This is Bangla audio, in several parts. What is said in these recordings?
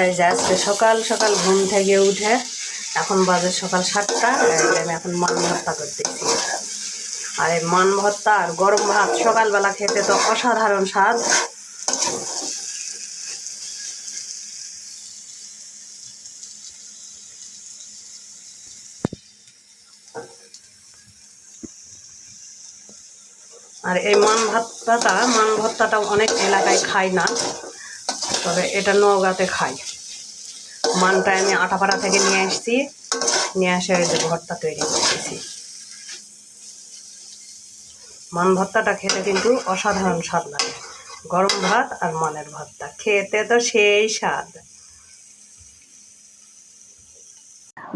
এই যে আজকে সকাল সকাল ঘুম থেকে উঠে এখন বাজে সকাল 7টা, আমি এখন মান ভর্তা করতেছি। আর এই মান ভর্তা আর গরম ভাত সকালবেলা খেতে তো অসাধারণ স্বাদ। আর এই মান ভর্তাটা অনেক এলাকায় খায় না, তবে এটা নওগাঁতে খাই। মানটা আমি আটাপাড়া থেকে নিয়ে আসছি, নিয়ে আসে যে ভর্তা তৈরি করতেছি। মান ভর্তাটা খেতে কিন্তু অসাধারণ স্বাদ লাগে। গরম ভাত আর মানের ভর্তা খেতে তো সেই স্বাদ।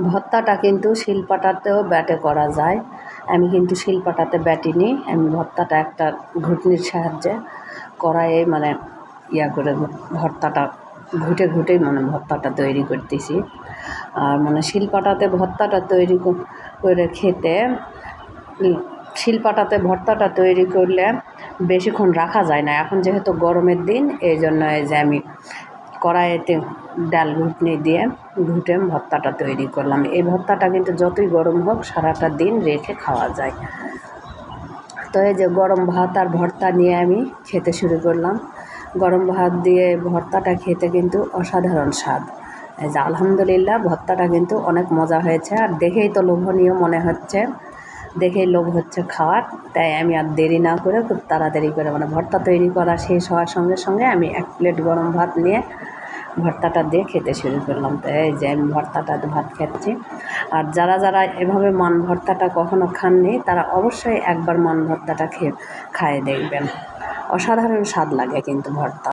ভর্তাটা কিন্তু শিলপাটাতেও ব্যাটে করা যায়। আমি কিন্তু শিলপাটাতে ব্যাটিনি, আমি ভর্তাটা একটা ঘুটনির সাহায্যে কড়াইয়ে করে ভর্তাটা ঘুটেই ভর্তাটা তৈরি করতেছি। আর শিলপাটাতে ভর্তাটা তৈরি করে খেতে, শিলপাটাতে ভর্তাটা তৈরি করলে বেশিক্ষণ রাখা যায় না। এখন যেহেতু গরমের দিন, এই জন্য এই যে আমি কড়াইতে ডাল ঘুটনি দিয়ে ঘুটে ভর্তাটা তৈরি করলাম। এই ভর্তাটা কিন্তু যতই গরম হোক সারাটা দিন রেখে খাওয়া যায়। তো এই যে গরম ভাত আর ভর্তা নিয়ে আমি খেতে শুরু করলাম। গরম ভাত দিয়ে ভর্তাটা খেতে কিন্তু অসাধারণ স্বাদ। এই যে আলহামদুলিল্লাহ, ভর্তাটা কিন্তু অনেক মজা হয়েছে। আর দেখেই তো লোভনীয় মনে হচ্ছে, দেখেই লোভ হচ্ছে খাওয়ার। তাই আমি আর দেরি না করে খুব তাড়াতাড়ি করে ভর্তা তৈরি করা শেষ হওয়ার সঙ্গে সঙ্গে আমি 1 প্লেট গরম ভাত নিয়ে ভর্তাটা দিয়ে খেতে শুরু করলাম। তো এই যে আমি ভর্তাটা ভাত খাচ্ছি। আর যারা এভাবে মান ভর্তাটা কখনো খাননি, তারা অবশ্যই একবার মান ভর্তাটা খায় দেখবেন। অসাধারণ স্বাদ লাগে কিন্তু ভর্তা।